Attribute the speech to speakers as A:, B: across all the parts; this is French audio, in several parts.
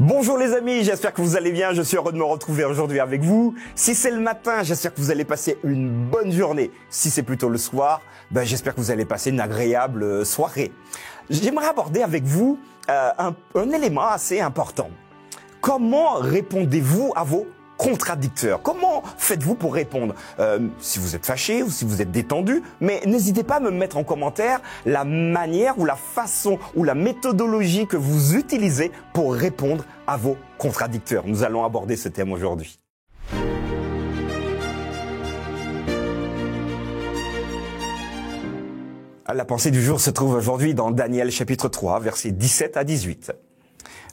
A: Bonjour les amis, j'espère que vous allez bien, je suis heureux de me retrouver aujourd'hui avec vous. Si c'est le matin, j'espère que vous allez passer une bonne journée. Si c'est plutôt le soir, j'espère que vous allez passer une agréable soirée. J'aimerais aborder avec vous un élément assez important. Comment répondez-vous à vos contradicteurs? Comment faites-vous pour répondre? Si vous êtes fâché ou si vous êtes détendu, mais n'hésitez pas à me mettre en commentaire la manière ou la façon ou la méthodologie que vous utilisez pour répondre à vos contradicteurs. Nous allons aborder ce thème aujourd'hui. La pensée du jour se trouve aujourd'hui dans Daniel chapitre 3, versets 17 à 18.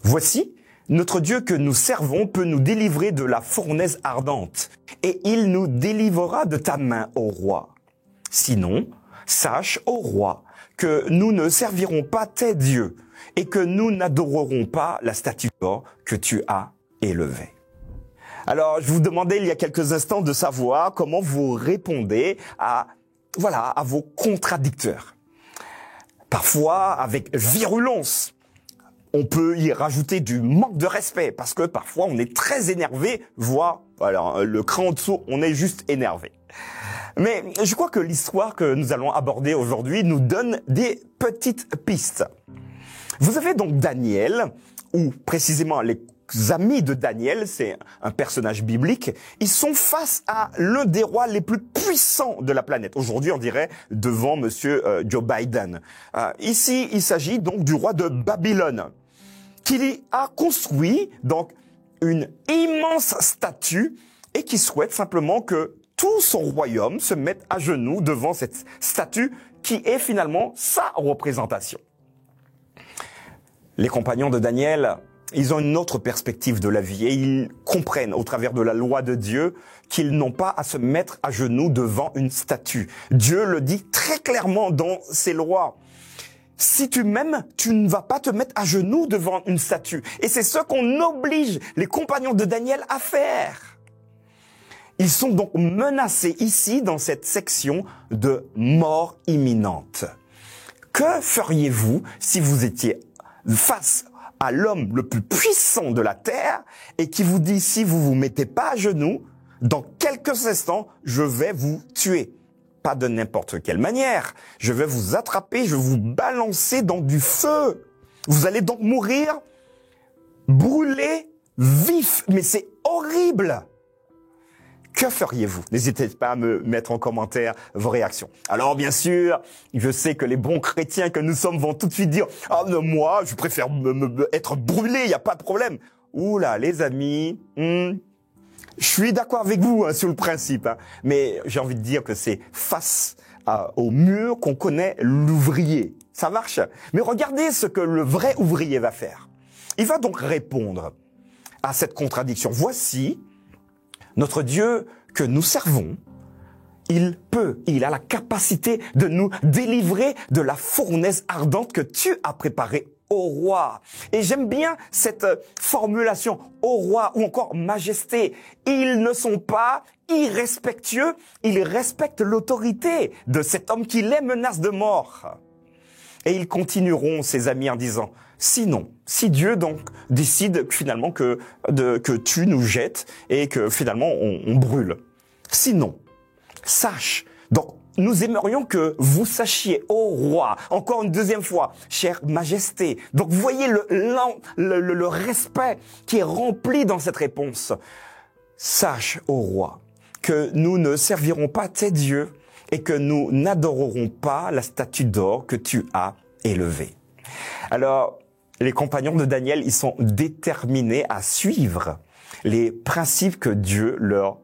A: Voici, notre Dieu que nous servons peut nous délivrer de la fournaise ardente, et il nous délivrera de ta main, ô roi. Sinon, sache, ô roi, que nous ne servirons pas tes dieux, et que nous n'adorerons pas la statue d'or que tu as élevée. Alors, je vous demandais il y a quelques instants de savoir comment vous répondez à vos contradicteurs. Parfois, avec virulence. On peut y rajouter du manque de respect parce que parfois on est très énervé, voire le cran en dessous, on est juste énervé. Mais je crois que l'histoire que nous allons aborder aujourd'hui nous donne des petites pistes. Vous avez donc Daniel, ou précisément les amis de Daniel, c'est un personnage biblique, ils sont face à l'un des rois les plus puissants de la planète. Aujourd'hui, on dirait devant monsieur Joe Biden. Ici, il s'agit donc du roi de Babylone, qui a construit donc une immense statue et qui souhaite simplement que tout son royaume se mette à genoux devant cette statue qui est finalement sa représentation. Les compagnons de Daniel, ils ont une autre perspective de la vie et ils comprennent au travers de la loi de Dieu qu'ils n'ont pas à se mettre à genoux devant une statue. Dieu le dit très clairement dans ses lois. Si tu m'aimes, tu ne vas pas te mettre à genoux devant une statue. Et c'est ce qu'on oblige les compagnons de Daniel à faire. Ils sont donc menacés ici dans cette section de mort imminente. Que feriez-vous si vous étiez face à l'homme le plus puissant de la terre et qui vous dit si vous vous mettez pas à genoux, dans quelques instants, je vais vous tuer. Pas de n'importe quelle manière. Je vais vous attraper, je vais vous balancer dans du feu. Vous allez donc mourir brûlé vif. Mais c'est horrible. Que feriez-vous? N'hésitez pas à me mettre en commentaire vos réactions. Alors bien sûr, je sais que les bons chrétiens que nous sommes vont tout de suite dire « Ah non, moi, je préfère être brûlé, il n'y a pas de problème. » Oula, les amis, je suis d'accord avec vous sur le principe, mais j'ai envie de dire que c'est face au mur qu'on connaît l'ouvrier. Ça marche. Mais regardez ce que le vrai ouvrier va faire. Il va donc répondre à cette contradiction. Voici notre Dieu que nous servons. Il a la capacité de nous délivrer de la fournaise ardente que tu as préparée au roi. Et j'aime bien cette formulation, au roi ou encore majesté. Ils ne sont pas irrespectueux, ils respectent l'autorité de cet homme qui les menace de mort. Et ils continueront, ses amis, en disant, sinon, si Dieu donc décide finalement que tu nous jettes et que finalement on brûle. Sinon, sache, donc nous aimerions que vous sachiez, ô roi, encore une deuxième fois, chère majesté. Donc voyez le respect qui est rempli dans cette réponse. Sache, ô roi, que nous ne servirons pas tes dieux et que nous n'adorerons pas la statue d'or que tu as élevée. Alors, les compagnons de Daniel, ils sont déterminés à suivre les principes que Dieu leur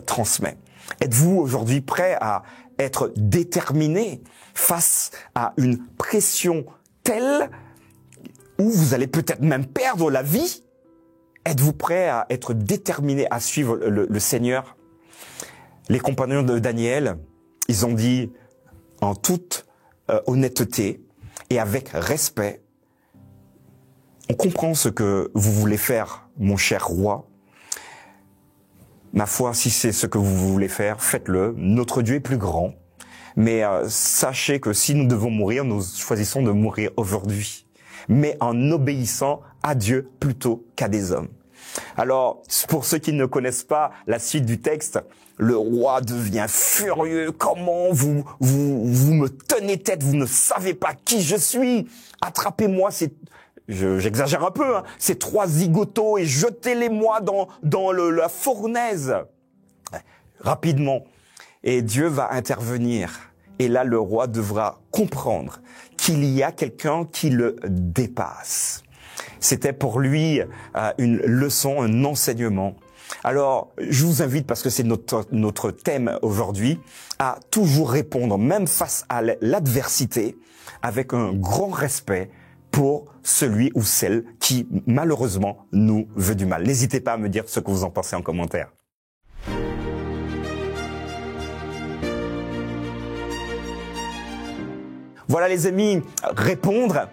A: transmet. Êtes-vous aujourd'hui prêt à être déterminé face à une pression telle où vous allez peut-être même perdre la vie? Êtes-vous prêt à être déterminé à suivre le Seigneur? Les compagnons de Daniel, ils ont dit en toute honnêteté et avec respect, on comprend ce que vous voulez faire, mon cher roi. Ma foi, si c'est ce que vous voulez faire, faites-le. Notre Dieu est plus grand. Mais sachez que si nous devons mourir, nous choisissons de mourir aujourd'hui. mais en obéissant à Dieu plutôt qu'à des hommes. Alors, pour ceux qui ne connaissent pas la suite du texte, le roi devient furieux. Comment vous me tenez tête, vous ne savez pas qui je suis. Attrapez-moi, j'exagère un peu, hein, ces 3 zigotos et jetez-les-moi dans la fournaise. Rapidement. Et Dieu va intervenir. Et là, le roi devra comprendre qu'il y a quelqu'un qui le dépasse. C'était pour lui une leçon, un enseignement. Alors, je vous invite, parce que c'est notre thème aujourd'hui, à toujours répondre, même face à l'adversité, avec un grand respect pour celui ou celle qui, malheureusement, nous veut du mal. N'hésitez pas à me dire ce que vous en pensez en commentaire. Voilà les amis, répondre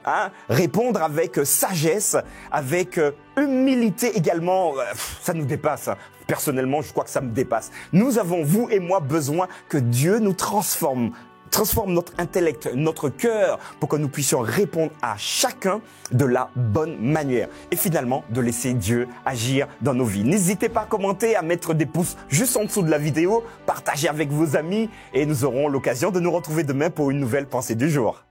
A: avec sagesse, avec humilité également, ça nous dépasse. Personnellement, je crois que ça me dépasse. Nous avons, vous et moi, besoin que Dieu nous transforme notre intellect, notre cœur, pour que nous puissions répondre à chacun de la bonne manière. Et finalement, de laisser Dieu agir dans nos vies. N'hésitez pas à commenter, à mettre des pouces juste en dessous de la vidéo, partagez avec vos amis et nous aurons l'occasion de nous retrouver demain pour une nouvelle pensée du jour.